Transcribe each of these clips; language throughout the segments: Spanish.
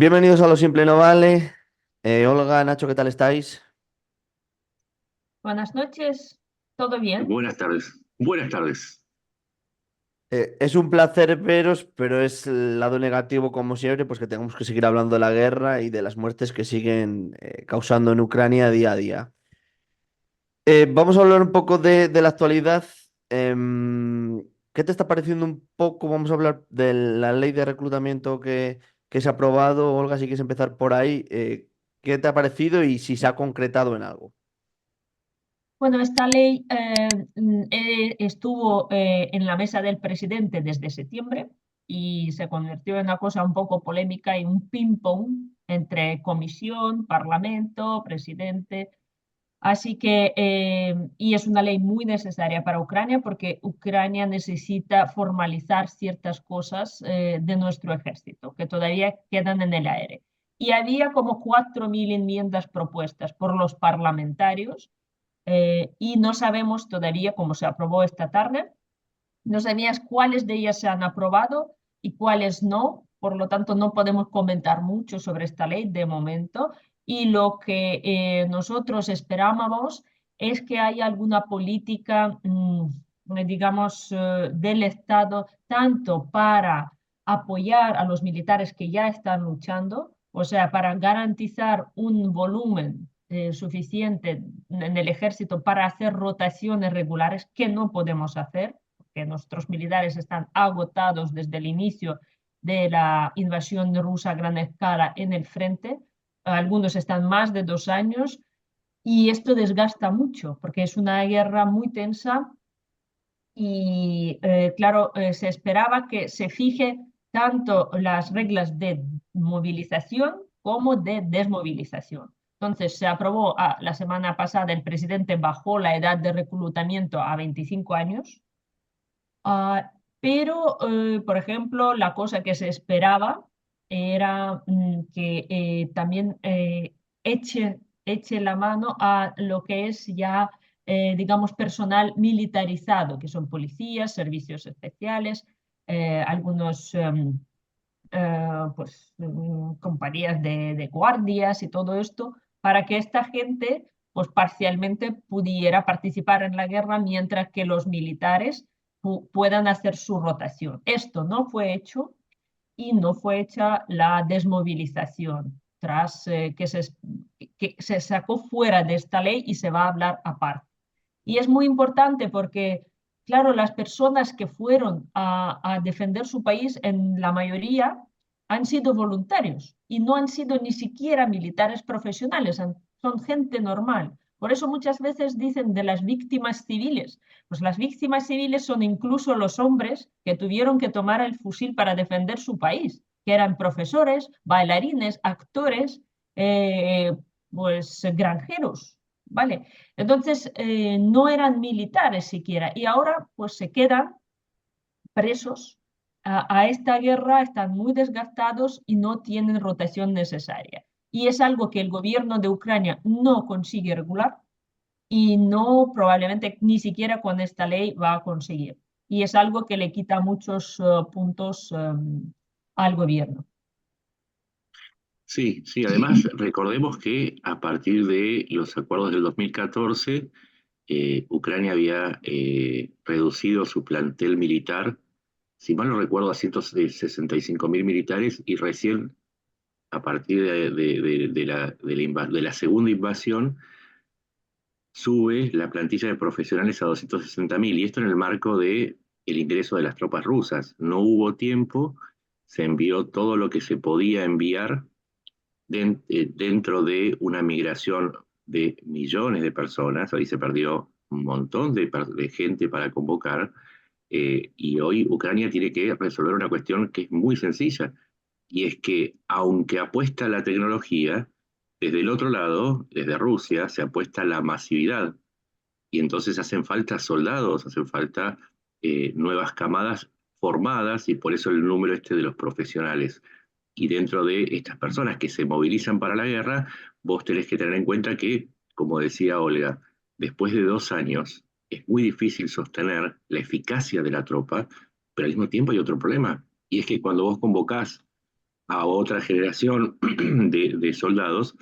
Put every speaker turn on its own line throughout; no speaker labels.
Bienvenidos a Lo Simple No Vale. Olga, Nacho, ¿qué tal estáis?
Buenas noches, ¿todo bien?
Buenas tardes. Buenas tardes.
Es un placer veros, pero es el lado negativo, como siempre, pues que tenemos que seguir hablando de la guerra y de las muertes que siguen causando en Ucrania día a día. Vamos a hablar un poco de la actualidad. ¿Qué te está pareciendo un poco? Vamos a hablar de la ley de reclutamiento que se ha aprobado. Olga, si quieres empezar por ahí, ¿qué te ha parecido y si se ha concretado en algo?
Bueno, esta ley estuvo en la mesa del presidente desde septiembre y se convirtió en una cosa un poco polémica y un ping-pong entre comisión, parlamento, presidente. Así que, y es una ley muy necesaria para Ucrania porque Ucrania necesita formalizar ciertas cosas de nuestro ejército que todavía quedan en el aire. Y había como 4.000 enmiendas propuestas por los parlamentarios y no sabemos todavía cómo se aprobó esta tarde. No sabías cuáles de ellas se han aprobado y cuáles no, por lo tanto no podemos comentar mucho sobre esta ley de momento. Y lo que nosotros esperábamos es que haya alguna política, digamos, del Estado, tanto para apoyar a los militares que ya están luchando, o sea, para garantizar un volumen suficiente en el ejército para hacer rotaciones regulares que no podemos hacer que nuestros militares están agotados desde el inicio de la invasión rusa a gran escala en el frente. Algunos están más de 2 años y esto desgasta mucho porque es una guerra muy tensa y claro, se esperaba que se fije tanto las reglas de movilización como de desmovilización. Entonces, se aprobó la semana pasada, el presidente bajó la edad de reclutamiento a 25 años. Pero, por ejemplo, la cosa que se esperaba era que también eche la mano a lo que es ya, digamos, personal militarizado, que son policías, servicios especiales, algunos, pues, compañías de guardias y todo esto, para que esta gente, pues, parcialmente pudiera participar en la guerra mientras que los militares puedan hacer su rotación. Esto no fue hecho y no fue hecha la desmovilización tras que se sacó fuera de esta ley y se va a hablar aparte. Y es muy importante porque, claro, las personas que fueron a defender su país, en la mayoría, han sido voluntarios y no han sido ni siquiera militares profesionales, son gente normal. Por eso muchas veces dicen de las víctimas civiles. Pues las víctimas civiles son incluso los hombres que tuvieron que tomar el fusil para defender su país, que eran profesores, bailarines, actores, eh, pues granjeros, ¿vale? Entonces, no eran militares siquiera y ahora pues se quedan presos a esta guerra, están muy desgastados y no tienen rotación necesaria. Y es algo que el gobierno de Ucrania no consigue regular y no probablemente ni siquiera con esta ley va a conseguir. Y es algo que le quita muchos puntos al gobierno.
Sí, sí, además recordemos que a partir de los acuerdos del 2014, Ucrania había reducido su plantel militar, si mal no recuerdo, a 165.000 militares y recién a partir de la segunda invasión sube la plantilla de profesionales a 260.000 y esto en el marco de el ingreso de las tropas rusas. No hubo tiempo, se envió todo lo que se podía enviar dentro de una migración de millones de personas. Ahí se perdió un montón de gente para convocar, y hoy Ucrania tiene que resolver una cuestión que es muy sencilla, y es que aunque apuesta a la tecnología, desde el otro lado, desde Rusia, se apuesta a la masividad, y entonces hacen falta soldados, hacen falta nuevas camadas formadas, y por eso el número este de los profesionales. Y dentro de estas personas que se movilizan para la guerra, vos tenés que tener en cuenta que, como decía Olga, después de 2 años es muy difícil sostener la eficacia de la tropa, pero al mismo tiempo hay otro problema, y es que cuando vos convocás a otra generación de soldados,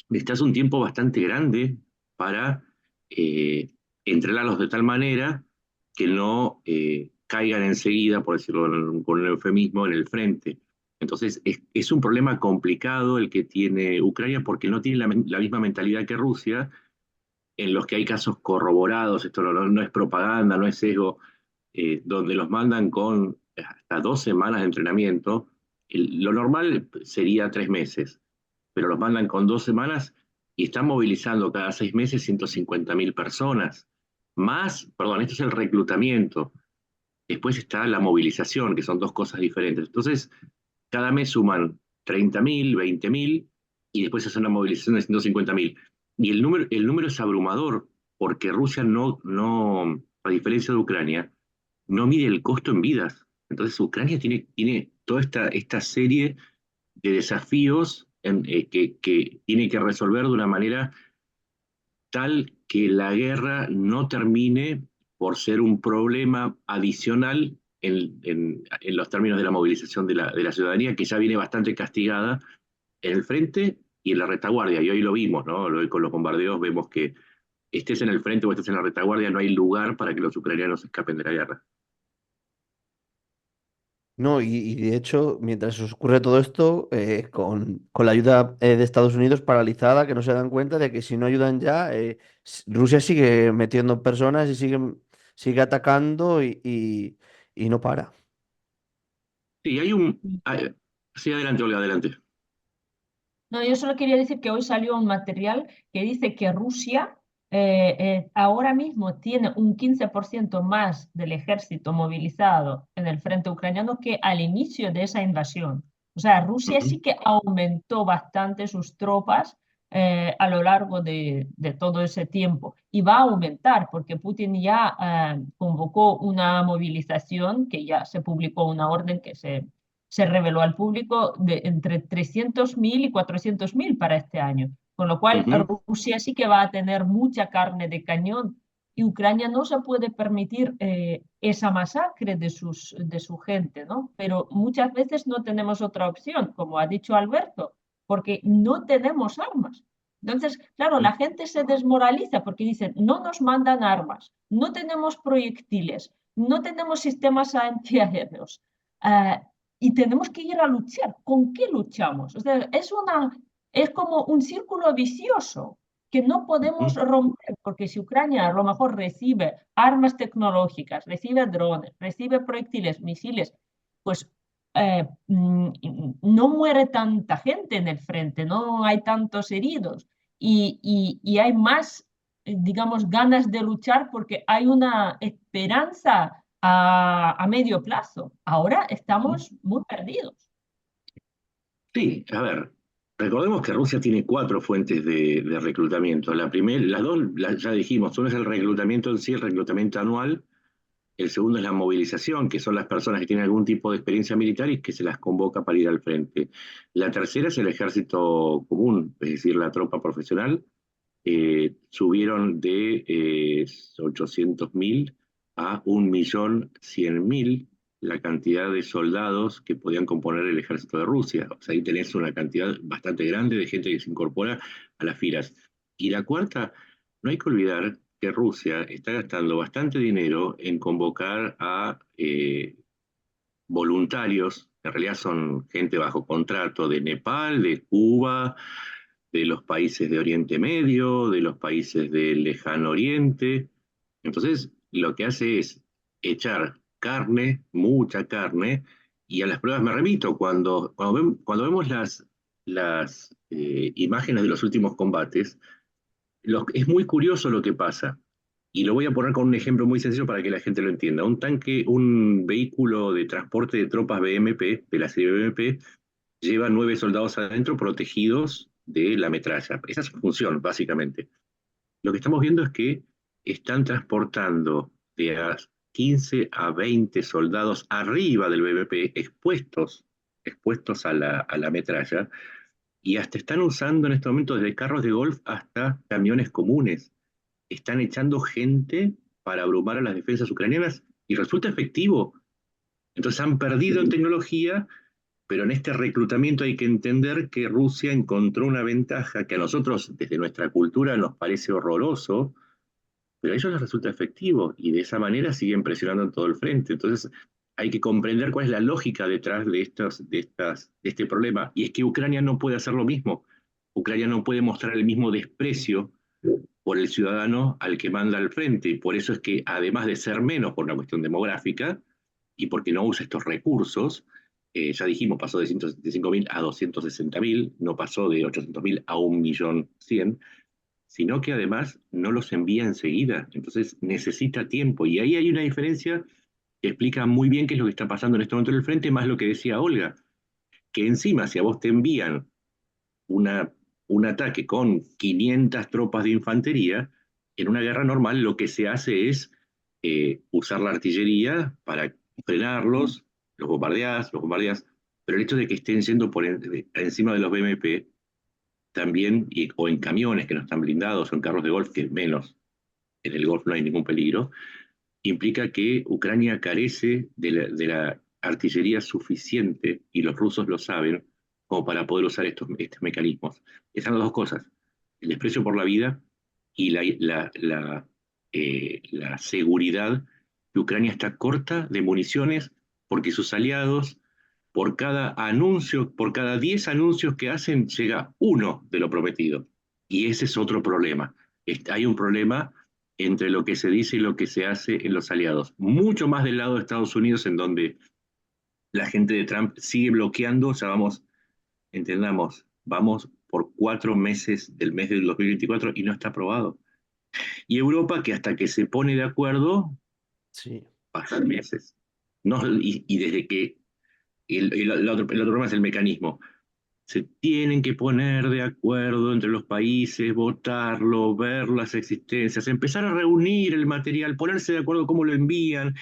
necesitas un tiempo bastante grande para entrenarlos de tal manera que no caigan enseguida, por decirlo con un eufemismo, en el frente. Entonces, es un problema complicado el que tiene Ucrania porque no tiene la misma mentalidad que Rusia, en los que hay casos corroborados, esto no es propaganda, no es sesgo, donde los mandan con hasta 2 semanas de entrenamiento. Lo normal sería 3 meses, pero los mandan con 2 semanas y están movilizando cada 6 meses 150.000 personas. Más, perdón, esto es el reclutamiento. Después está la movilización, que son dos cosas diferentes. Entonces, cada mes suman 30.000, 20.000 y después hace una movilización de 150.000. Y el número es abrumador porque Rusia a diferencia de Ucrania, no mide el costo en vidas. Entonces Ucrania tiene toda esta serie de desafíos que tiene que resolver de una manera tal que la guerra no termine por ser un problema adicional en los términos de la movilización de la ciudadanía, que ya viene bastante castigada en el frente y en la retaguardia. Y hoy lo vimos, ¿no? Hoy con los bombardeos vemos que estés en el frente o estés en la retaguardia, no hay lugar para que los ucranianos escapen de la guerra.
No, y de hecho, mientras ocurre todo esto, con la ayuda de Estados Unidos paralizada, que no se dan cuenta de que si no ayudan ya, Rusia sigue metiendo personas y sigue atacando y no para.
Sí, sí, adelante, Olga, adelante.
No, yo solo quería decir que hoy salió un material que dice que Rusia ahora mismo tiene un 15% más del ejército movilizado en el frente ucraniano que al inicio de esa invasión. O sea, Rusia
Ujú,
sí que aumentó bastante sus tropas a lo largo de todo ese tiempo y va a aumentar porque Putin ya convocó una movilización que ya se publicó una orden que se reveló al público de entre 300.000 y 400.000 para este año, con lo cual
ujú.
Rusia sí que va a tener mucha carne de cañón y Ucrania no se puede permitir esa masacre de su gente, ¿no? Pero muchas veces no tenemos otra opción, como ha dicho Alberto, porque no tenemos armas. Entonces, claro, la gente se desmoraliza porque dicen, no nos mandan armas, no tenemos proyectiles, no tenemos sistemas antiaéreos. Uh, y tenemos que ir a luchar. ¿Con qué luchamos? O sea, es como un círculo vicioso que no podemos
Ujú.
romper, porque si Ucrania a lo mejor recibe armas tecnológicas, recibe drones, recibe proyectiles, misiles, pues no muere tanta gente en el frente, no hay tantos heridos y hay más, digamos, ganas de luchar porque hay una esperanza a medio plazo. Ahora
Ujú.
estamos muy perdidos.
Sí, a ver, recordemos que Rusia tiene 4 fuentes de reclutamiento. La primera, las dos, ya dijimos, uno es el reclutamiento en sí, el reclutamiento anual. El segundo es la movilización, que son las personas que tienen algún tipo de experiencia militar y que se las convoca para ir al frente. La tercera es el ejército común, es decir, la tropa profesional. Subieron de 800.000 a 1.100.000 la cantidad de soldados que podían componer el ejército de Rusia. O sea, ahí tenés una cantidad bastante grande de gente que se incorpora a las filas. Y la cuarta, no hay que olvidar que Rusia está gastando bastante dinero en convocar a voluntarios, que en realidad son gente bajo contrato de Nepal, de Cuba, de los países de Oriente Medio, de los países del Lejano Oriente. Entonces, lo que hace es echar carne, mucha carne, y a las pruebas me remito, cuando vemos las imágenes de los últimos combates, es muy curioso lo que pasa. Y lo voy a poner con un ejemplo muy sencillo para que la gente lo entienda. Un vehículo de transporte de tropas BMP, de la serie BMP, lleva 9 soldados adentro protegidos de la metralla. Esa es su función, básicamente. Lo que estamos viendo es que están transportando de a 15 a 20 soldados arriba del BMP, expuestos a la metralla, y hasta están usando en este momento desde carros de golf hasta camiones comunes. Están echando gente para abrumar a las defensas ucranianas y resulta efectivo. Entonces han perdido en tecnología, Pero en este reclutamiento hay que entender que Rusia encontró una ventaja que a nosotros, desde nuestra cultura, nos parece horroroso, pero a ellos les resulta efectivo y de esa manera siguen presionando en todo el frente. Entonces hay que comprender cuál es la lógica detrás de este problema. Y es que Ucrania no puede hacer lo mismo. Ucrania no puede mostrar el mismo desprecio por el ciudadano al que manda al frente. Y por eso es que, además de ser menos por una cuestión demográfica y porque no usa estos recursos, ya dijimos, pasó de 175.000 a 260.000, no pasó de 800.000 a 1.100.000, sino que además no los envía enseguida, entonces necesita tiempo. Y ahí hay una diferencia que explica muy bien qué es lo que está pasando en este momento en el frente, más lo que decía Olga, que encima si a vos te envían una, un ataque con 500 tropas de infantería, en una guerra normal lo que se hace es usar la artillería para frenarlos, los bombardeás, pero el hecho de que estén yendo encima de los BMP también, o en camiones que no están blindados, o en carros de golf, que menos, en el golf no hay ningún peligro, implica que Ucrania carece de la artillería suficiente, y los rusos lo saben, como para poder usar estos mecanismos. Esas son las dos cosas, el desprecio por la vida y la seguridad que Ucrania está corta de municiones porque sus aliados, por cada anuncio, por cada 10 anuncios que hacen, llega uno de lo prometido. Y ese es otro problema. Hay un problema entre lo que se dice y lo que se hace en los aliados. Mucho más del lado de Estados Unidos, en donde la gente de Trump sigue bloqueando, o sea, entendamos, vamos por 4 meses del mes del 2024 y no está aprobado. Y Europa, que hasta que se pone de acuerdo,
Sí.
pasan meses. No, y desde que el otro problema es el mecanismo. Se tienen que poner de acuerdo entre los países, votarlo, ver las existencias, empezar a reunir el material, ponerse de acuerdo cómo lo envían,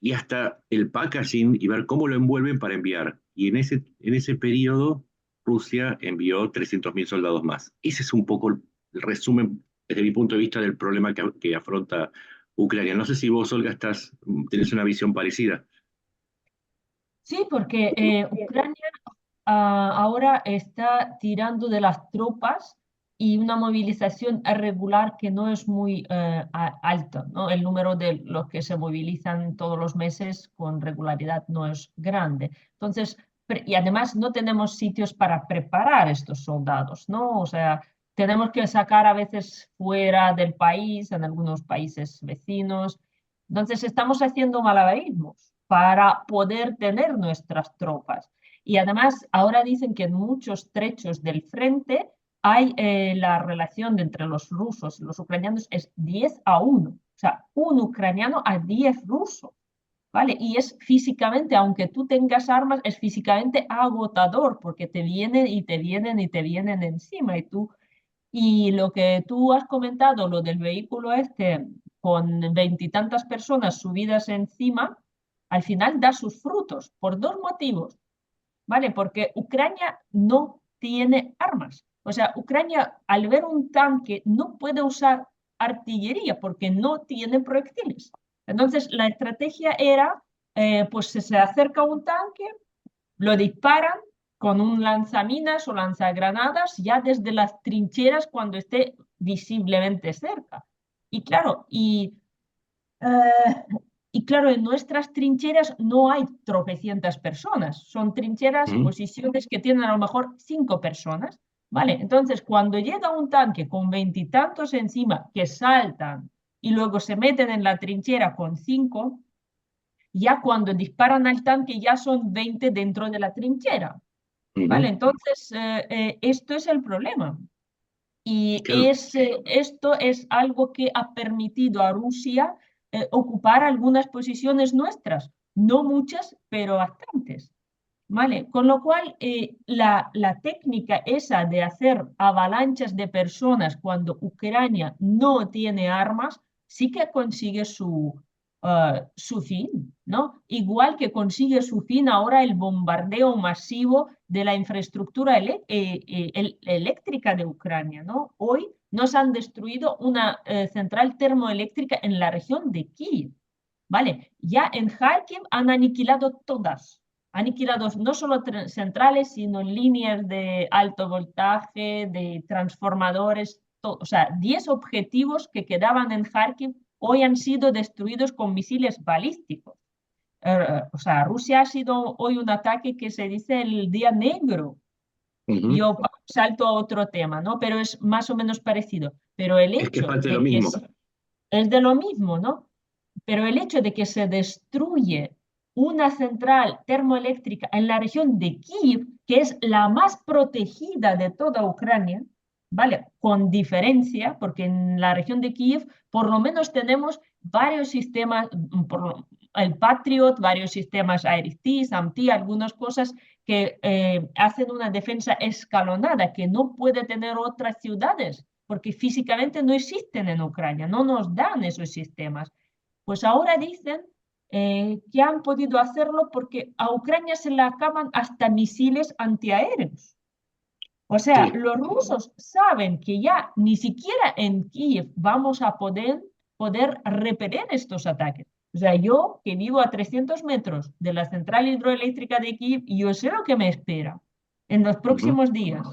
y hasta el packaging y ver cómo lo envuelven para enviar. Y en ese periodo Rusia envió 300.000 soldados más. Ese es un poco el resumen, desde mi punto de vista, del problema que afronta Ucrania. No sé si vos, Olga, tenés una visión parecida.
Sí, porque Ucrania ahora está tirando de las tropas y una movilización irregular que no es muy alta, ¿no? El número de los que se movilizan todos los meses con regularidad no es grande. Entonces, y además no tenemos sitios para preparar estos soldados, ¿no? O sea, tenemos que sacar a veces fuera del país, en algunos países vecinos. Entonces, estamos haciendo malabarismos para poder tener nuestras tropas. Y además, ahora dicen que en muchos trechos del frente hay la relación entre los rusos y los ucranianos es 10-1. O sea, un ucraniano a 10 rusos. ¿Vale? Y es físicamente, aunque tú tengas armas, es físicamente agotador porque te vienen y te vienen y te vienen encima. Y lo que tú has comentado, lo del vehículo este con 20 y tantas personas subidas encima, al final da sus frutos por dos motivos. ¿Vale? Porque Ucrania no tiene armas. O sea, Ucrania al ver un tanque no puede usar artillería porque no tiene proyectiles. Entonces, la estrategia era, pues se acerca un tanque, lo disparan con un lanzaminas o lanzagranadas ya desde las trincheras cuando esté visiblemente cerca. Y claro, y claro, en nuestras trincheras no hay tropecientas personas, son trincheras,
¿Mm?
posiciones que tienen a lo mejor 5 personas, ¿vale? Entonces, cuando llega un tanque con 20 y tantos encima que saltan y luego se meten en la trinchera con 5, ya cuando disparan al tanque ya son 20 dentro de la trinchera, ¿vale?
Ujú.
Entonces, esto es el problema. Y
Claro.
esto es algo que ha permitido a Rusia ocupar algunas posiciones nuestras, no muchas, pero bastantes. ¿Vale? Con lo cual, la técnica esa de hacer avalanchas de personas cuando Ucrania no tiene armas, sí que consigue su fin, ¿no? Igual que consigue su fin ahora el bombardeo masivo de la infraestructura eléctrica de Ucrania, ¿no? Hoy nos han destruido una central termoeléctrica en la región de Kiev, ¿vale? Ya en Kharkiv han aniquilado todas. aniquilado no solo centrales, sino líneas de alto voltaje, de transformadores, o sea, 10 objetivos que quedaban en Kharkiv hoy han sido destruidos con misiles balísticos. O sea, Rusia ha sido hoy un ataque que se dice el día negro. Yo salto a otro tema, ¿no? Pero es más o menos parecido. Pero el
Es que es
hecho
parte de lo
de que
mismo.
es de lo mismo, ¿no? Pero el hecho de que se destruye una central termoeléctrica en la región de Kiev, que es la más protegida de toda Ucrania, ¿vale? Con diferencia, porque en la región de Kiev por lo menos tenemos varios sistemas, el Patriot, varios sistemas Air-T, SAM-T, algunas cosas que hacen una defensa escalonada que no puede tener otras ciudades, porque físicamente no existen en Ucrania, no nos dan esos sistemas. Pues ahora dicen que han podido hacerlo porque a Ucrania se le acaban hasta misiles antiaéreos. O sea,
Sí.
los rusos saben que ya ni siquiera en Kiev vamos a poder repeler estos ataques. O sea, yo que vivo a 300 metros de la central hidroeléctrica de Kiev, yo sé lo que me espera en los próximos días.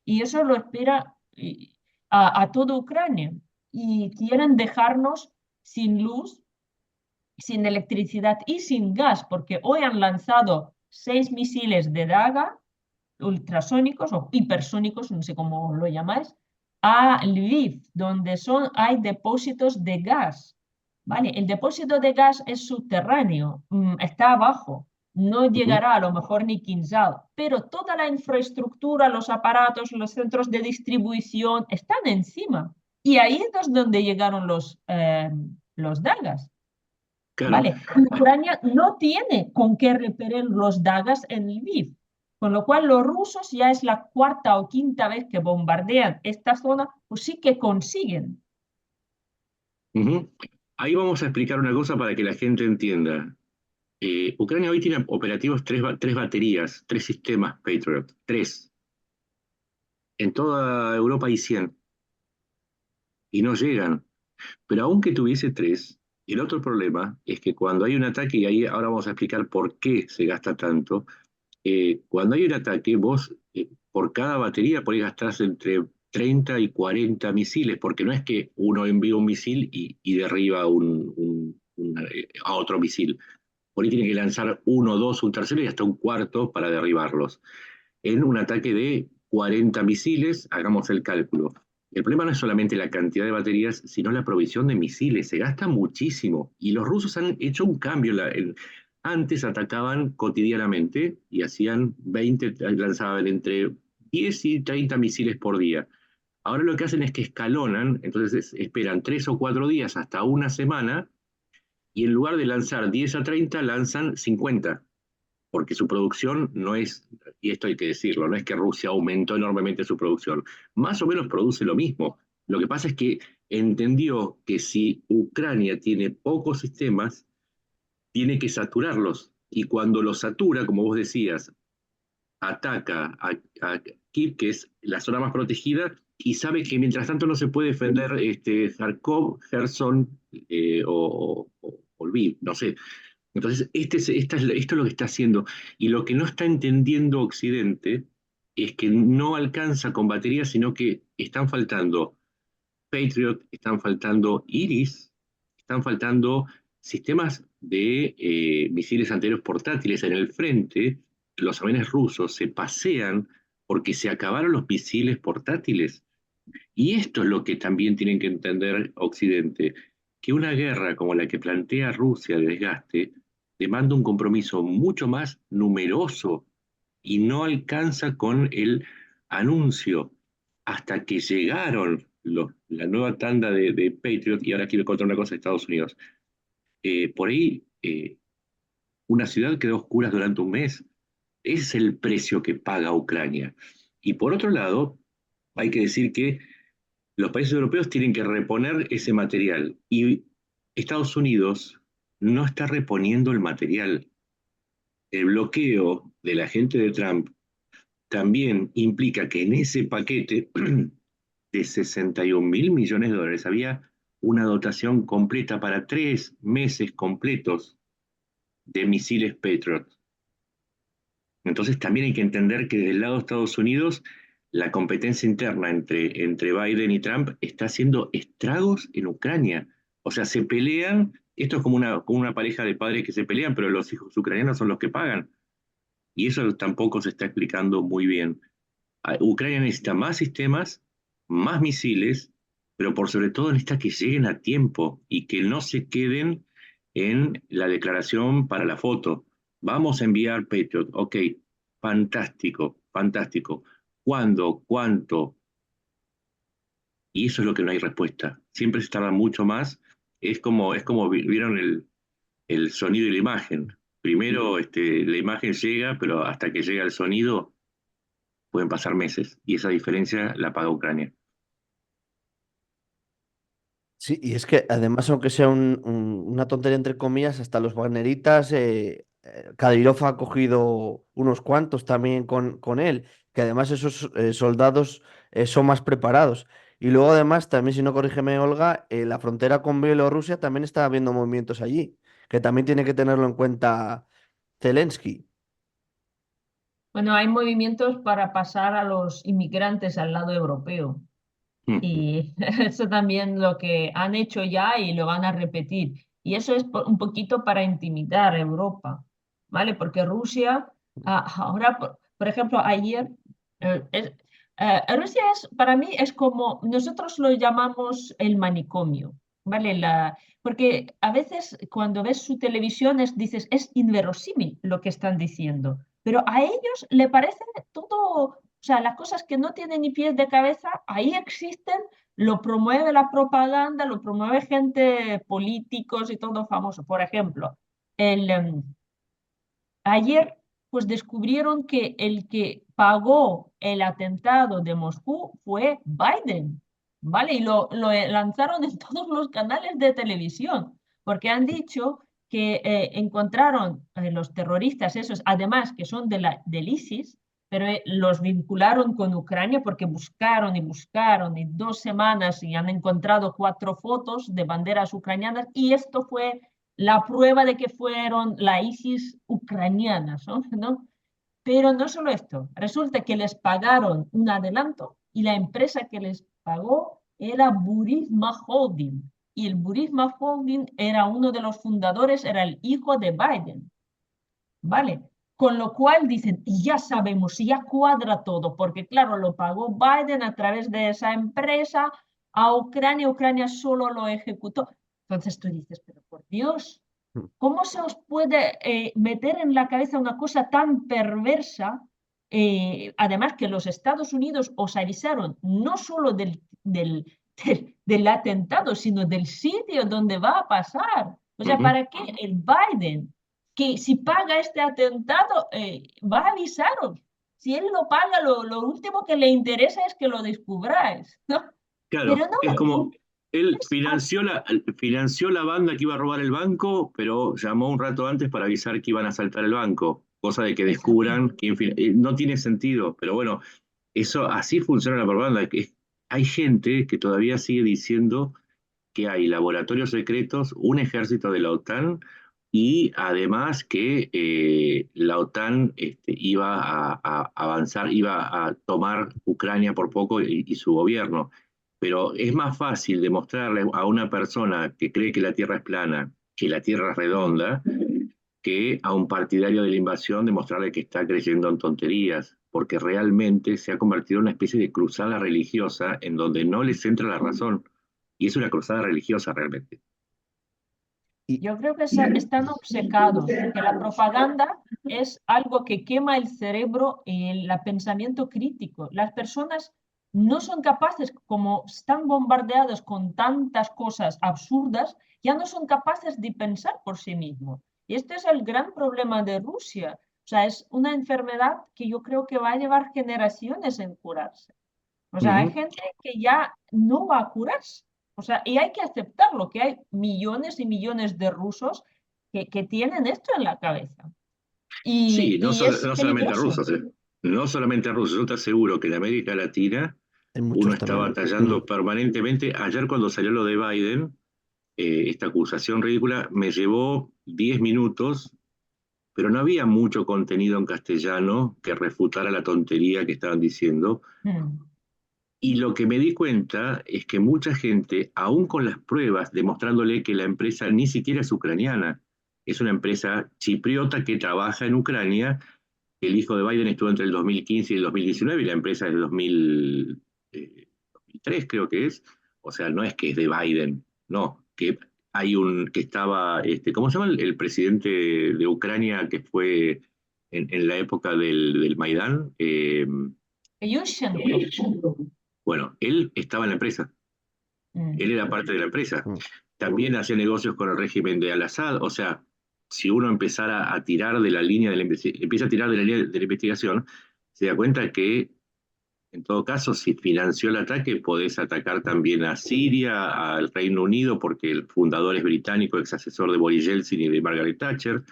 Y eso lo espera a toda Ucrania. Y quieren dejarnos sin luz, sin electricidad y sin gas, porque hoy han lanzado 6 misiles de Daga ultrasónicos o hipersónicos, no sé cómo lo llamáis, a Lviv, donde hay depósitos de gas. ¿Vale? El depósito de gas es subterráneo, está abajo, no llegará a lo mejor ni Kinzhal, pero toda la infraestructura, los aparatos, los centros de distribución están encima. Y ahí es donde llegaron los Dagas.
Claro.
¿Vale? Ucrania no tiene con qué repeler los Dagas en Lviv, con lo cual los rusos ya es la cuarta o quinta vez que bombardean esta zona, pues sí que consiguen.
Ahí vamos a explicar una cosa para que la gente entienda. Ucrania hoy tiene operativos tres baterías, 3 sistemas Patriot, 3. En toda Europa hay 100 y no llegan. Pero aunque tuviese 3, el otro problema es que cuando hay un ataque, y ahí ahora vamos a explicar por qué se gasta tanto, cuando hay un ataque, vos por cada batería podés gastar entre 30 y 40 misiles, porque no es que uno envía un misil y derriba a otro misil. Por ahí tiene que lanzar uno, dos, un tercero y hasta un cuarto para derribarlos. En un ataque de 40 misiles, hagamos el cálculo. El problema no es solamente la cantidad de baterías, sino la provisión de misiles. Se gasta muchísimo. Y los rusos han hecho un cambio. Antes atacaban cotidianamente y hacían 20, lanzaban entre 10 y 30 misiles por día. Ahora lo que hacen es que escalonan, entonces esperan 3 o 4 días hasta una semana y en lugar de lanzar 10 a 30, lanzan 50, porque su producción no es, y esto hay que decirlo, no es que Rusia aumentó enormemente su producción, más o menos produce lo mismo. Lo que pasa es que entendió que si Ucrania tiene pocos sistemas, tiene que saturarlos, y cuando los satura, como vos decías, ataca a Kiev, que es la zona más protegida, y sabe que mientras tanto no se puede defender Kharkov, Kherson o Lviv, no sé. Entonces, esto es lo que está haciendo. Y lo que no está entendiendo Occidente es que no alcanza con baterías, sino que están faltando Patriot, están faltando Iris, están faltando sistemas de misiles antiaéreos portátiles en el frente. Los aviones rusos se pasean porque se acabaron los misiles portátiles. Y esto es lo que también tienen que entender Occidente, que una guerra como la que plantea Rusia de desgaste demanda un compromiso mucho más numeroso y no alcanza con el anuncio hasta que llegaron la nueva tanda de Patriot, y ahora quiero contar una cosa de Estados Unidos. Por ahí una ciudad quedó a oscuras durante un mes. Ese es el precio que paga Ucrania. Y por otro lado, hay que decir que los países europeos tienen que reponer ese material y Estados Unidos no está reponiendo el material. El bloqueo de la gente de Trump también implica que en ese paquete de 61 mil millones de dólares había una dotación completa para 3 meses completos de misiles Patriot. Entonces también hay que entender que desde el lado de Estados Unidos la competencia interna entre Biden y Trump está haciendo estragos en Ucrania. O sea, se pelean, esto es como una pareja de padres que se pelean, pero los hijos ucranianos son los que pagan. Y eso tampoco se está explicando muy bien. Ucrania necesita más sistemas, más misiles, pero por sobre todo necesita que lleguen a tiempo y que no se queden en la declaración para la foto. Vamos a enviar Patriot, ok, fantástico, fantástico. ¿Cuándo? ¿Cuánto? Y eso es lo que no hay respuesta. Siempre se tarda mucho más. Es como vieron el sonido y la imagen. Primero la imagen llega, pero hasta que llega el sonido pueden pasar meses. Y esa diferencia la paga Ucrania.
Sí, y es que además, aunque sea una tontería entre comillas, hasta los wagneritas, Kadyrov ha cogido unos cuantos también con él, que además esos soldados son más preparados. Y luego además, también si no corrígeme Olga, la frontera con Bielorrusia también está habiendo movimientos allí, que también tiene que tenerlo en cuenta Zelensky.
Bueno, hay movimientos para pasar a los inmigrantes al lado europeo.
Mm.
Y eso también lo que han hecho ya y lo van a repetir. Y eso es un poquito para intimidar a Europa, ¿vale? Porque Rusia, ahora, por ejemplo, ayer, Rusia es, para mí es como, nosotros lo llamamos el manicomio, ¿vale? Porque a veces cuando ves su televisión dices, es inverosímil lo que están diciendo, pero a ellos le parece todo, o sea, las cosas que no tienen ni pies de cabeza, ahí existen, lo promueve la propaganda, lo promueve gente, políticos y todo famoso. Por ejemplo, el, ayer pues descubrieron que el que pagó el atentado de Moscú fue Biden, ¿vale? Y lo lanzaron en todos los canales de televisión, porque han dicho que encontraron los terroristas esos, además que son del ISIS, pero los vincularon con Ucrania porque buscaron y buscaron y 2 semanas y han encontrado 4 fotos de banderas ucranianas y esto fue la prueba de que fueron la ISIS ucraniana, ¿no? Pero no solo esto, resulta que les pagaron un adelanto y la empresa que les pagó era Burisma Holding. Y el Burisma Holding era uno de los fundadores, era el hijo de Biden. ¿Vale? Con lo cual dicen, y ya sabemos, y ya cuadra todo, porque claro, lo pagó Biden a través de esa empresa a Ucrania, Ucrania solo lo ejecutó. Entonces tú dices, pero por Dios, ¿cómo se os puede meter en la cabeza una cosa tan perversa? Además que los Estados Unidos os avisaron no solo del atentado, sino del sitio donde va a pasar. O sea,
Ujú.
¿para qué el Biden, que si paga este atentado, va a avisaros? Si él lo paga, lo último que le interesa es que lo descubráis, ¿no? Pero
Claro, es
no,
como él
es
financió la banda que iba a robar el banco, pero llamó un rato antes para avisar que iban a asaltar el banco, cosa de que
exacto.
descubran que no tiene sentido, pero bueno, eso así funciona la propaganda. Hay gente que todavía sigue diciendo que hay laboratorios secretos, un ejército de la OTAN y además que la OTAN iba a avanzar, iba a tomar Ucrania por poco y su gobierno. Pero es más fácil demostrarle a una persona que cree que la Tierra es plana, que la Tierra es redonda, que a un partidario de la invasión demostrarle que está creyendo en tonterías, porque realmente se ha convertido en una especie de cruzada religiosa en donde no les entra la razón. Y es una cruzada religiosa realmente.
Y,
Yo creo que están obcecados, que la propaganda es algo que quema el cerebro y el pensamiento crítico. Las personas no son capaces, como están bombardeadas con tantas cosas absurdas, ya no son capaces de pensar por sí mismos. Y este es el gran problema de Rusia. O sea, es una enfermedad que yo creo que va a llevar generaciones en curarse. O sea, hay
Ujú.
gente que ya no va a curarse. O sea, y hay que aceptarlo, que hay millones y millones de rusos que tienen esto en la cabeza.
Sí,
Y es
no solamente
peligroso.
rusos, no solamente rusos. Yo te aseguro que en América Latina
hay
uno
muchos
está
también. Mm.
batallando permanentemente. Ayer cuando salió lo de Biden, esta acusación ridícula, me llevó 10 minutos pero no había mucho contenido en castellano que refutara la tontería que estaban diciendo.
Mm.
Y lo que me di cuenta es que mucha gente, aún con las pruebas, demostrándole que la empresa ni siquiera es ucraniana, es una empresa chipriota que trabaja en Ucrania. El hijo de Biden estuvo entre el 2015 y el 2019 y la empresa es de 2003, creo que es. O sea, no es que es de Biden, no, que hay que estaba, ¿cómo se llama el presidente de Ucrania que fue en la época del Maidán?
Yushchenko.
Bueno, él estaba en la empresa,
Mm.
él era parte de la empresa.
Mm.
También hacía negocios con el régimen de Al-Assad. O sea, si uno empezara a tirar de la línea de empieza a tirar de la línea de la investigación, se da cuenta que, en todo caso, si financió el ataque, podés atacar también a Siria, al Reino Unido, porque el fundador es británico, ex asesor de Boris Yeltsin y de Margaret Thatcher,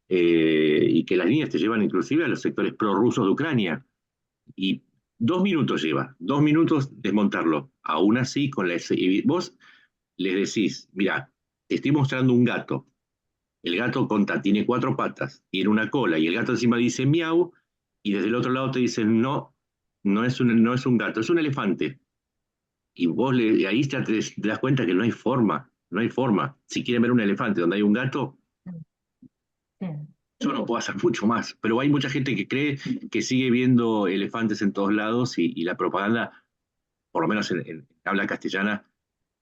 y que las líneas te llevan inclusive a los sectores prorrusos de Ucrania. Y 2 minutos lleva, 2 minutos desmontarlo. Aún así, y vos les decís, mira, te estoy mostrando un gato. El gato tiene 4 patas, tiene una cola, y el gato encima dice miau, y desde el otro lado te dicen, no, no es un gato, es un elefante. Y vos ahí te das cuenta que no hay forma, no hay forma. Si quieren ver un elefante donde hay un gato,
Sí.
yo no puedo hacer mucho más. Pero hay mucha gente que cree que sigue viendo elefantes en todos lados, y la propaganda, por lo menos en habla castellana,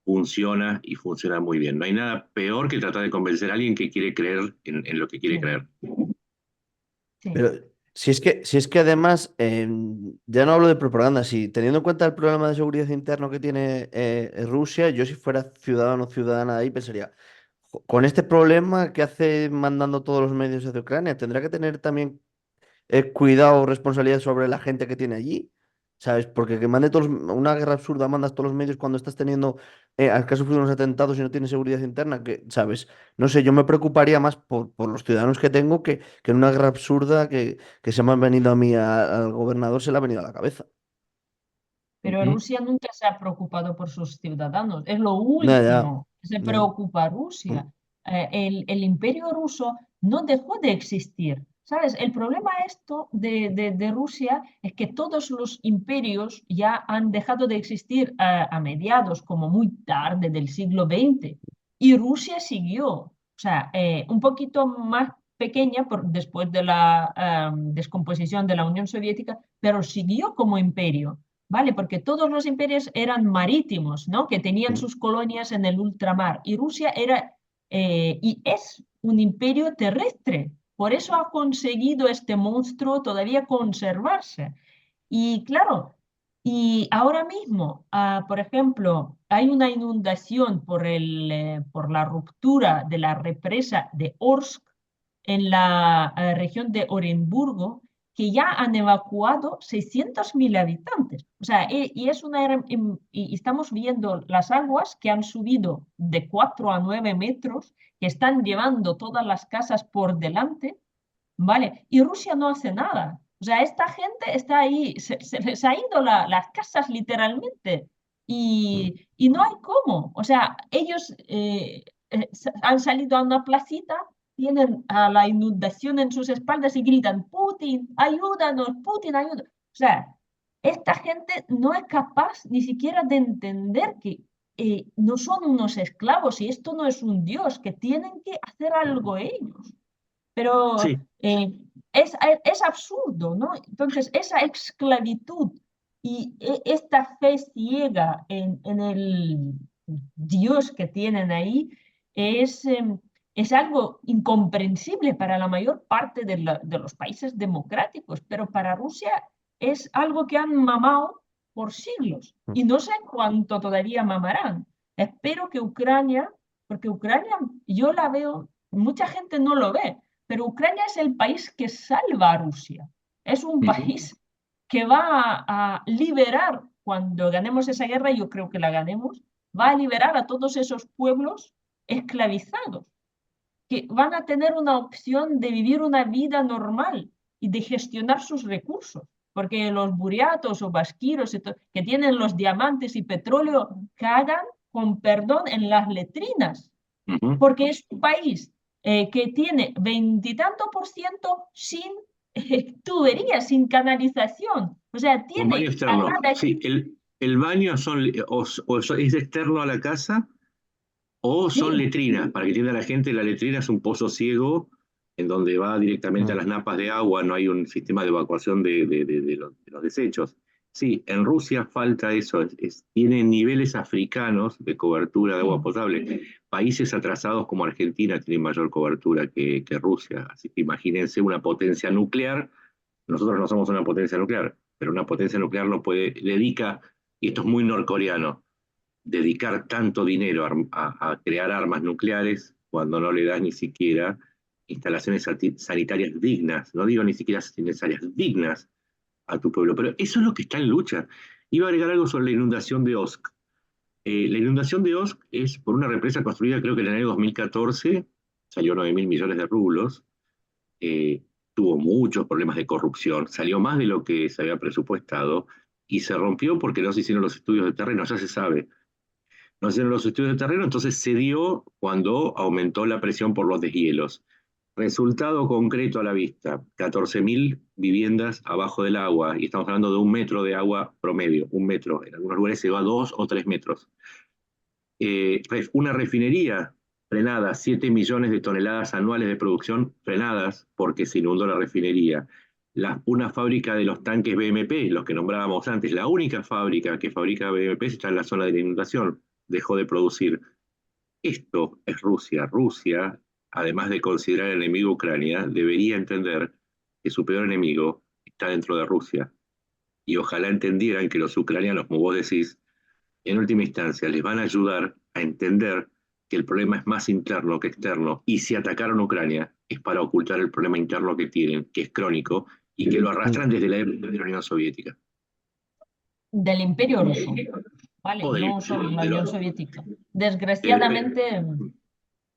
funciona y funciona muy bien. No hay nada peor que tratar de convencer a alguien que quiere creer en lo que quiere
Sí.
creer.
Sí.
Pero si es que además, ya no hablo de propaganda, si teniendo en cuenta el problema de seguridad interno que tiene Rusia, yo si fuera ciudadano o ciudadana de ahí pensaría, Con este problema que hace mandando todos los medios desde Ucrania, tendrá que tener también cuidado o responsabilidad sobre la gente que tiene allí, ¿sabes? Porque que mande una guerra absurda, mandas todos los medios cuando estás teniendo, al caso sufrido unos atentados y no tienes seguridad interna, que, ¿sabes? No sé, yo me preocuparía más por los ciudadanos que tengo que en una guerra absurda que se me ha venido a mí, al gobernador se le ha venido a la cabeza.
Pero
Ujú.
Rusia nunca se ha preocupado por sus ciudadanos. Es lo
Ya, ya,
último que se
ya.
preocupa
Mm.
Rusia. El imperio ruso no dejó de existir. ¿Sabes? El problema esto de Rusia es que todos los imperios ya han dejado de existir a mediados, como muy tarde del siglo XX. Y Rusia siguió. O sea, un poquito más pequeña después de la descomposición de la Unión Soviética, pero siguió como imperio. ¿Vale? Porque todos los imperios eran marítimos, ¿no? Que tenían
Mm.
sus colonias en el ultramar. Y Rusia era y es un imperio terrestre. Por eso ha conseguido este monstruo todavía conservarse. Y claro, y ahora mismo, por ejemplo, hay una inundación por la ruptura de la represa de Orsk en la región de Orenburgo, que ya han evacuado 600.000 habitantes. O sea, y y estamos viendo las aguas que han subido de 4 a 9 metros, que están llevando todas las casas por delante, ¿vale? Y Rusia no hace nada. O sea, esta gente está ahí, se les ha ido las casas literalmente
Mm.
y no hay cómo. O sea, ellos han salido a una placita, tienen a la inundación en sus espaldas y gritan, Putin, ayúdanos, Putin, ayúdanos. O sea, esta gente no es capaz ni siquiera de entender que no son unos esclavos y esto no es un dios, que tienen que hacer algo ellos. Pero
Sí,
es absurdo, ¿no? Entonces, esa esclavitud y esta fe ciega en el Dios que tienen ahí es algo incomprensible para la mayor parte de los países democráticos, pero para Rusia es algo que han mamado por siglos
Mm.
y no sé cuánto todavía mamarán. Espero que Ucrania, porque Ucrania yo la veo, mucha gente no lo ve, pero Ucrania es el país que salva a Rusia. Es un
ujú,
país que va a liberar, cuando ganemos esa guerra, yo creo que la ganemos, va a liberar a todos esos pueblos esclavizados, que van a tener una opción de vivir una vida normal y de gestionar sus recursos. Porque los buriatos o basquiros que tienen los diamantes y petróleo cagan con perdón en las letrinas
ujú.
porque es un país que tiene 20% sin tuberías, sin canalización. O sea,
Con baño
tiene
externo.
cagada
Sí, el baño es externo a la casa o son
sí,
letrinas. Para que entienda la gente, la letrina es un pozo ciego en donde va directamente a las napas de agua, no hay un sistema de evacuación de los desechos. Sí, en Rusia falta eso, tienen niveles africanos de cobertura de agua
sí.
potable. Países atrasados como Argentina tienen mayor cobertura que Rusia, así que imagínense una potencia nuclear. Nosotros no somos una potencia nuclear, pero una potencia nuclear no puede, dedica, y esto es muy norcoreano, dedicar tanto dinero a crear armas nucleares cuando no le das ni siquiera instalaciones sanitarias dignas, no digo ni siquiera necesarias, dignas a tu pueblo. Pero eso es lo que está en lucha. Iba a agregar algo sobre la inundación de Osk. La inundación de Osk es por una represa construida creo que en el año 2014, salió 9.000 millones de rublos, eh, tuvo muchos problemas de corrupción, salió más de lo que se había presupuestado y se rompió porque no se hicieron los estudios de terreno, ya se sabe. No se hicieron los estudios de terreno, entonces se dio cuando aumentó la presión por los deshielos. Resultado concreto a la vista, 14.000 viviendas abajo del agua, y estamos hablando de 1 metro de agua promedio, 1 metro, en algunos lugares se va a 2 o 3 metros. Una refinería frenada, 7 millones de toneladas anuales de producción frenadas porque se inundó la refinería. Una fábrica de los tanques BMP, los que nombrábamos antes, la única fábrica que fabrica BMP está en la zona de la inundación, dejó de producir. Esto es Rusia. Rusia, además de considerar enemigo a Ucrania, debería entender que su peor enemigo está dentro de Rusia. Y ojalá entendieran que los ucranianos, como vos decís, en última instancia les van a ayudar a entender que el problema es más interno que externo, y si atacaron a Ucrania es para ocultar el problema interno que tienen, que es crónico, y que lo arrastran desde la época de la Unión Soviética.
Del Imperio Ruso, ¿vale?
O
No solo la
de
Unión
los,
Soviética.
del
Desgraciadamente
Pedro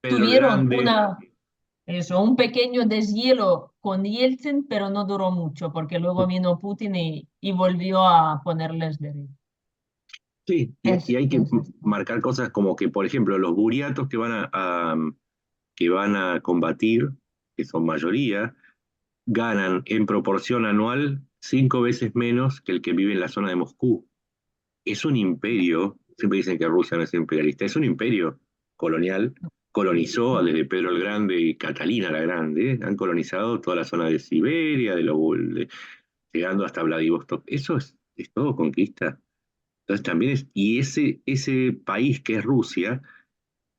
el
tuvieron
Grande.
un pequeño deshielo con Yeltsin, pero no duró mucho, porque luego vino Putin y volvió a ponerles derecho.
Sí, y hay que marcar cosas como que, por ejemplo, los buriatos que van a combatir, que son mayoría, ganan en proporción anual 5 veces menos que el que vive en la zona de Moscú. Es un imperio, siempre dicen que Rusia no es imperialista, es un imperio colonial, colonizó desde Pedro el Grande y Catalina la Grande, han colonizado toda la zona de Siberia, llegando hasta Vladivostok. Eso es todo conquista. Entonces también y ese país que es Rusia,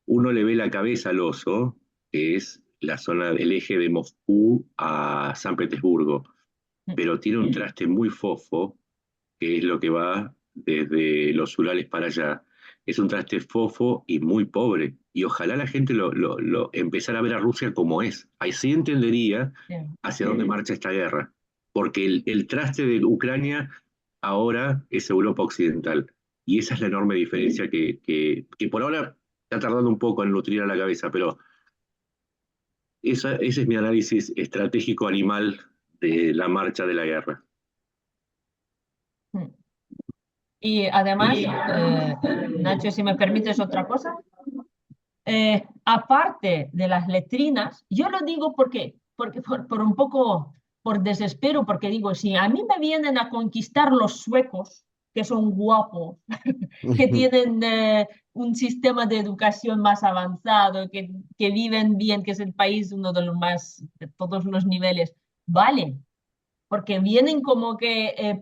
uno le ve la cabeza al oso, que es la zona del eje de Moscú a San Petersburgo, pero tiene un traste muy fofo, que es lo que va desde los Urales para allá. Es un traste fofo y muy pobre. Y ojalá la gente lo empezara a ver a Rusia como es. Así entendería hacia dónde marcha esta guerra. Porque el traste de Ucrania ahora es Europa Occidental. Y esa es la enorme diferencia que por ahora está tardando un poco en nutrir a la cabeza, pero ese es mi análisis estratégico animal de la marcha de la guerra.
Y además, Nacho, si me permites otra cosa, aparte de las letrinas, yo lo digo porque por un poco por desespero, porque digo, si a mí me vienen a conquistar los suecos, que son guapos, que tienen un sistema de educación más avanzado, que viven bien, que es el país uno de los más, de todos los niveles, vale, porque vienen como que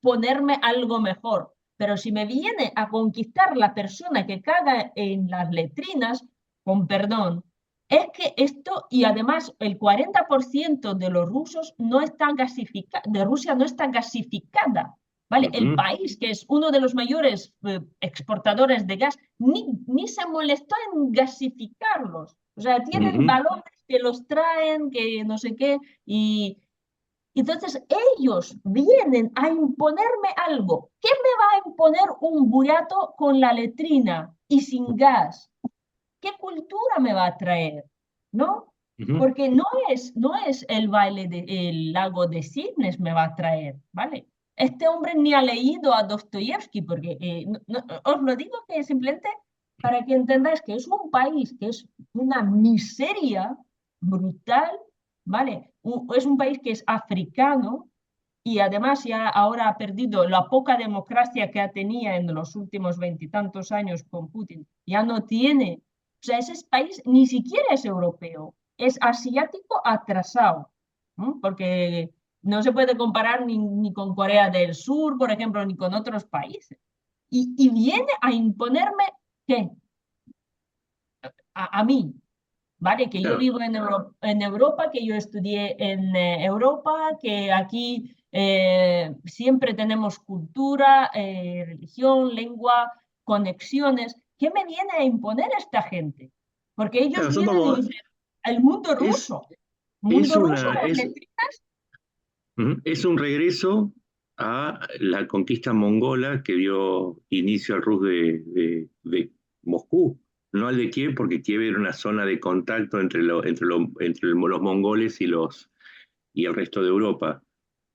ponerme algo mejor. Pero si me viene a conquistar la persona que caga en las letrinas, con perdón, es que esto, y además el 40% de los rusos no están gasificados, de Rusia no está gasificada, ¿vale? El país, que es uno de los mayores exportadores de gas, ni se molestó en gasificarlos. O sea, tienen balones que los traen, que no sé qué, y entonces ellos vienen a imponerme algo. ¿Qué me va a imponer un burato con la letrina y sin gas? ¿Qué cultura me va a traer? ¿No? Porque no es el baile del lago de cisnes me va a traer, ¿vale? Este hombre ni ha leído a Dostoyevsky, porque os lo digo que simplemente para que entendáis que es un país que es una miseria, brutal, ¿vale? Es un país que es africano y además ya ahora ha perdido la poca democracia que tenía en los últimos veintitantos años con Putin. Ya no tiene, o sea, ese país ni siquiera es europeo, es asiático atrasado, ¿no? Porque no se puede comparar ni con Corea del Sur, por ejemplo, ni con otros países. Y viene a imponerme, ¿qué? A mí, ¿vale? Que yo
Claro,
vivo en Europa, que yo estudié en Europa, que aquí siempre tenemos cultura, religión, lengua, conexiones. ¿Qué me viene a imponer esta gente? Porque ellos
claro, son
vienen y
como,
dicen, el mundo
es,
ruso.
es
Mundo ruso,
una,
las
es,
letritas.
es un regreso a la conquista mongola que dio inicio al Rus de Moscú, no al de Kiev, porque Kiev era una zona de contacto entre los mongoles y el resto de Europa,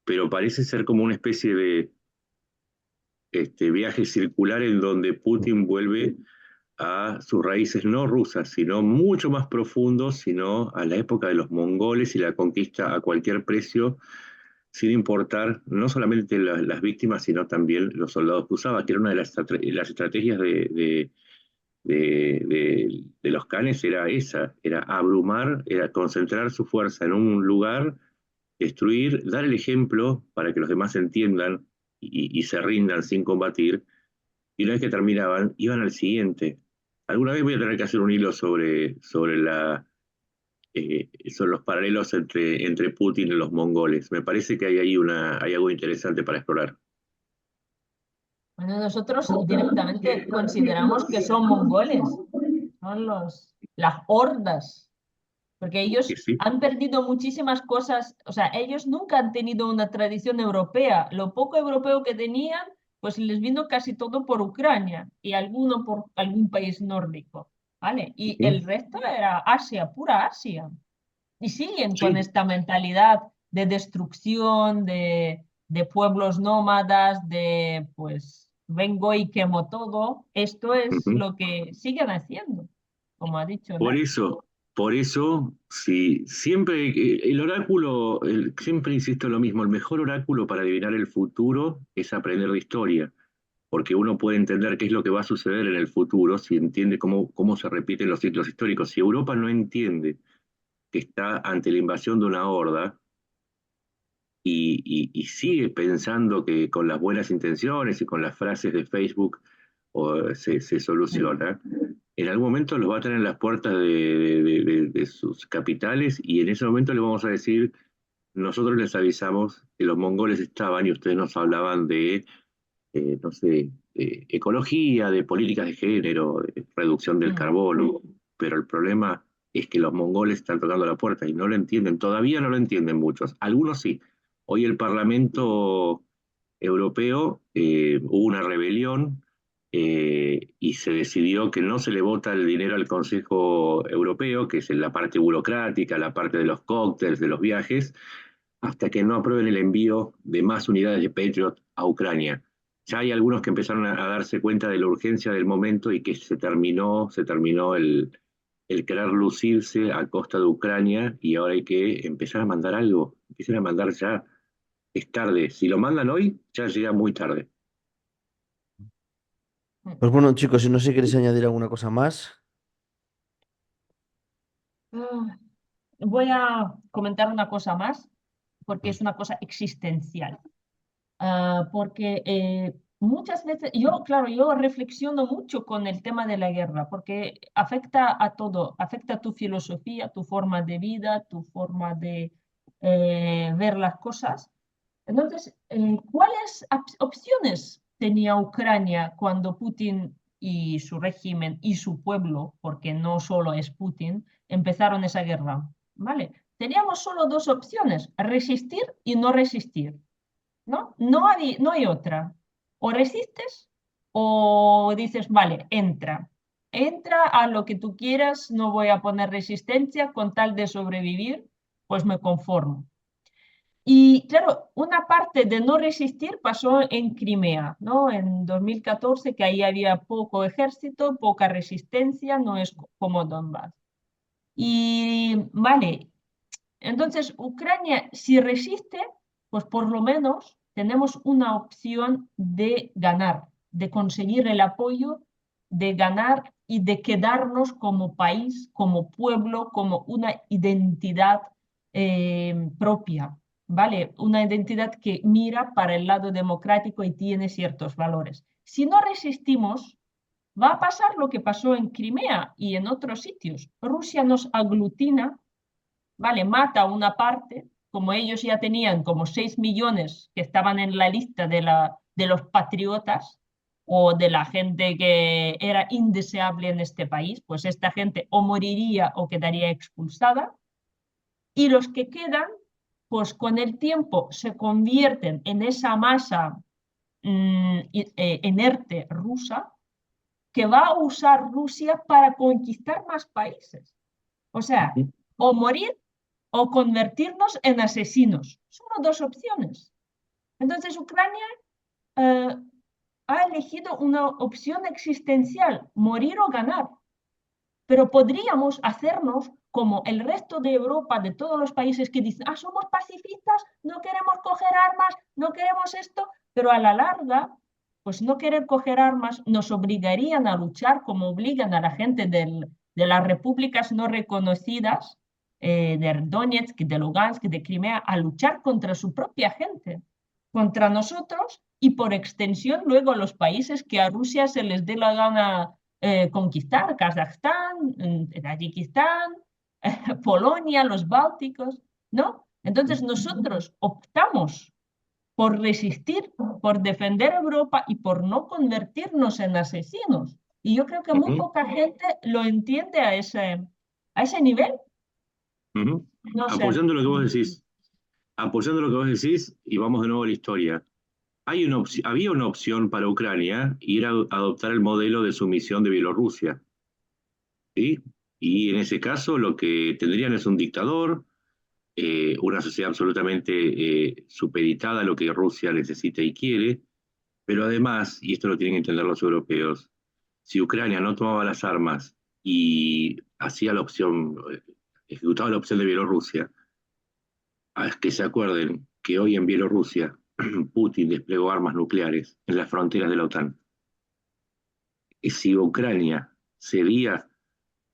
pero parece ser como una especie de viaje circular en donde Putin vuelve a sus raíces no rusas, sino mucho más profundos, sino a la época de los mongoles y la conquista a cualquier precio, sin importar no solamente las víctimas, sino también los soldados que usaba, que era una de las estrategias de los canes, era esa, era abrumar, era concentrar su fuerza en un lugar, destruir, dar el ejemplo para que los demás entiendan y se rindan sin combatir, y una vez que terminaban, iban al siguiente. Alguna vez voy a tener que hacer un hilo sobre los paralelos entre Putin y los mongoles. Me parece que hay ahí hay algo interesante para explorar.
Bueno, nosotros directamente consideramos que son mongoles, son las hordas, porque
Que
ellos
sí.
han perdido muchísimas cosas, o sea, ellos nunca han tenido una tradición europea. Lo poco europeo que tenían, pues les vino casi todo por Ucrania y alguno por algún país nórdico, ¿vale? Y
Sí,
el resto era Asia, pura Asia. Y siguen con
sí.
esta mentalidad de destrucción, de pueblos nómadas, de pues vengo y quemo todo. Esto es
Ujú.
lo que siguen haciendo, como ha dicho
Por
Nat.
eso, por eso, si siempre el oráculo, siempre insisto lo mismo, el mejor oráculo para adivinar el futuro es aprender de historia, porque uno puede entender qué es lo que va a suceder en el futuro si entiende cómo se repiten los ciclos históricos. Si Europa no entiende que está ante la invasión de una horda y sigue pensando que con las buenas intenciones y con las frases de Facebook se soluciona, en algún momento los va a tener en las puertas de sus capitales y en ese momento le vamos a decir, nosotros les avisamos que los mongoles estaban y ustedes nos hablaban de, no sé, de ecología, de políticas de género, de reducción del
Mm.
carbono, pero el problema es que los mongoles están tocando la puerta y no lo entienden, todavía no lo entienden muchos, algunos sí. Hoy el Parlamento Europeo hubo una rebelión y se decidió que no se le vota el dinero al Consejo Europeo, que es la parte burocrática, la parte de los cócteles, de los viajes, hasta que no aprueben el envío de más unidades de Patriot a Ucrania. Ya hay algunos que empezaron a darse cuenta de la urgencia del momento y que se terminó el querer lucirse a costa de Ucrania y ahora hay que empezar a mandar algo, empiecen a mandar ya, es tarde, si lo mandan hoy, ya llega muy tarde.
Pues bueno, chicos, si no sé si queréis añadir alguna cosa más.
Ah, voy a comentar una cosa más, porque es una cosa existencial. Porque muchas veces, claro, yo reflexiono mucho con el tema de la guerra, porque afecta a todo, afecta a tu filosofía, tu forma de vida, tu forma de ver las cosas. Entonces, ¿cuáles opciones tenía Ucrania cuando Putin y su régimen y su pueblo, porque no solo es Putin, empezaron esa guerra? ¿Vale? Teníamos solo dos opciones, resistir y no resistir. ¿No? No hay otra. O resistes o dices, vale, entra. Entra a lo que tú quieras, no voy a poner resistencia con tal de sobrevivir, pues me conformo. Y claro, una parte de no resistir pasó en Crimea, ¿no? En 2014, que ahí había poco ejército, poca resistencia, no es como Donbass. Y vale, entonces Ucrania si resiste, pues por lo menos tenemos una opción de ganar, de conseguir el apoyo, de ganar y de quedarnos como país, como pueblo, como una identidad propia, ¿vale? Una identidad que mira para el lado democrático y tiene ciertos valores. Si no resistimos, va a pasar lo que pasó en Crimea y en otros sitios. Rusia nos aglutina, ¿vale? Mata a una parte, como ellos ya tenían como 6 millones que estaban en la lista de los patriotas o de la gente que era indeseable en este país, pues esta gente o moriría o quedaría expulsada. Y los que quedan, pues con el tiempo se convierten en esa masa inerte rusa que va a usar Rusia para conquistar más países. O sea, o morir o convertirnos en asesinos. Solo dos opciones. Entonces Ucrania ha elegido una opción existencial, morir o ganar. Pero podríamos hacernos como el resto de Europa, de todos los países que dicen, somos pacifistas, no queremos coger armas, no queremos esto, pero a la larga, pues no querer coger armas nos obligarían a luchar como obligan a la gente de las repúblicas no reconocidas, de Donetsk, de Lugansk, de Crimea, a luchar contra su propia gente, contra nosotros y por extensión luego los países que a Rusia se les dé la gana conquistar, Kazajstán, Tayikistán, Polonia, los Bálticos, ¿no? Entonces nosotros optamos por resistir, por defender Europa y por no convertirnos en asesinos. Y yo creo que muy poca gente lo entiende a ese nivel. No sé.
Apoyando lo que vos decís, y vamos de nuevo a la historia. Había una opción para Ucrania y era adoptar el modelo de sumisión de Bielorrusia. ¿Sí? Y en ese caso lo que tendrían es un dictador, una sociedad absolutamente supeditada a lo que Rusia necesita y quiere, pero además, y esto lo tienen que entender los europeos, si Ucrania no tomaba las armas y hacía la opción, ejecutaba la opción de Bielorrusia, que se acuerden que hoy en Bielorrusia Putin desplegó armas nucleares en las fronteras de la OTAN. Y si Ucrania cedía,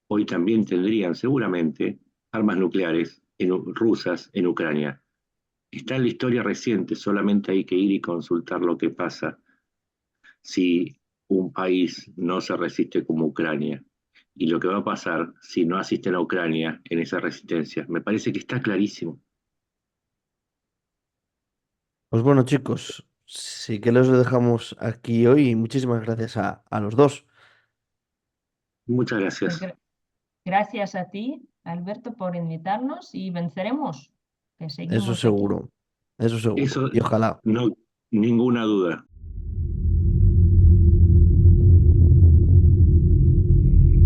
hoy también tendrían seguramente armas nucleares rusas en Ucrania. Está en la historia reciente, solamente hay que ir y consultar lo que pasa si un país no se resiste como Ucrania y lo que va a pasar si no asisten a Ucrania en esa resistencia. Me parece que está clarísimo.
Pues bueno, chicos, sí que los dejamos aquí hoy y muchísimas gracias a los dos.
Muchas
Pues
gracias.
gracias a ti, Alberto, por invitarnos y venceremos, que
Eso
seguimos aquí.
seguro, eso seguro.
Eso
Y ojalá.
no, ninguna duda.